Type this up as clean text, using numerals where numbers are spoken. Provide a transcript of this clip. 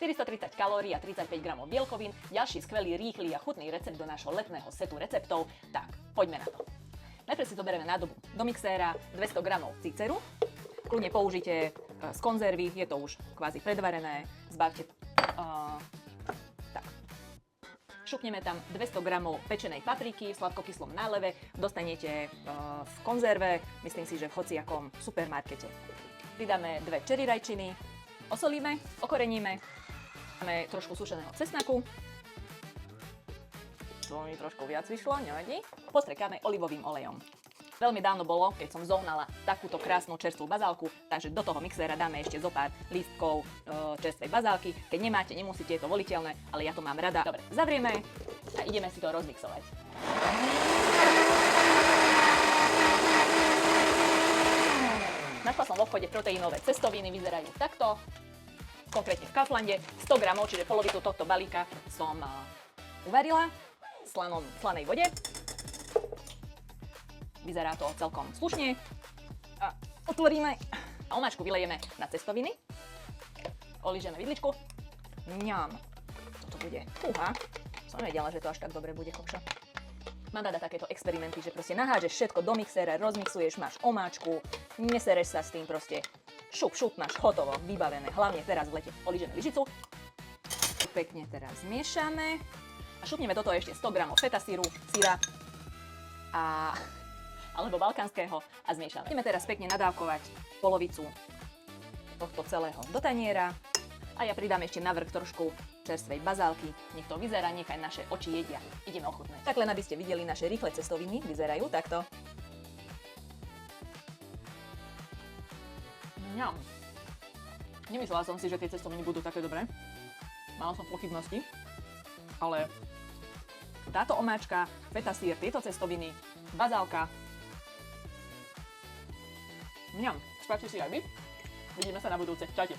430 kalórií a 35 gramov bielkovín, ďalší skvelý, rýchly a chutný recept do nášho letného setu receptov. Tak, poďme na to. Najprv si zoberieme nádobu do mixéra, 200 gramov ciceru. Kľudne použite z konzervy, je to už kvázi predvarené. Zbavte tak. Šupneme tam 200 gramov pečenej papriky v sladkokyslom náleve. Dostanete v konzerve, myslím si, že v hociakom supermarkete. Pridáme 2 cherry rajčiny, osolíme, okoreníme. Dáme trošku sušeného cesnaku. To mi trošku viac vyšlo, nevadí. Postrekáme olivovým olejom. Veľmi dávno bolo, keď som zohnala takúto krásnu čerstvú bazálku, takže do toho mixéra dáme ešte zo pár lístkov čerstvej bazálky. Keď nemáte, nemusíte, je to voliteľné, ale ja to mám rada. Dobre, zavrieme a ideme si to rozmixovať. Našla som v obchode proteínové cestoviny, vyzerajú takto. Konkrétne v Kauflande 100 gramov, čiže polovicu tohto balíka som uvarila v slanej vode. Vyzerá to celkom slušne. A otvoríme. A omáčku vylejeme na cestoviny. Olížeme vidličku. Mňam. Toto bude. Fúha. Som nevedela, že to až tak dobre bude, kokša. Mám rada takéto experimenty, že proste nahážeš všetko do mixéra, rozmixuješ, máš omáčku, nesereš sa s tým proste. Šup, šup, máš hotovo, vybavené. Hlavne teraz v lete olížeme lyžicu. Pekne teraz zmiešame. A šupneme do toho ešte 100 gramov feta síra alebo balkánskeho a zmiešame. Ideme teraz pekne nadávkovať polovicu tohto celého do taniera a ja pridám ešte navrch trošku čerstvej bazálky. Nech to vyzerá, nechaj naše oči jedia. Ideme ochutnať. Tak len aby ste videli, naše rýchle cestoviny vyzerajú takto. Mňam. Nemyslela som si, že tie cestoviny budú také dobré. Mala som pochybnosti, ale táto omáčka, feta sír, tieto cestoviny, bazálka. Mňam, spráčte si aj vy. Vidíme sa na budúce. Čaute.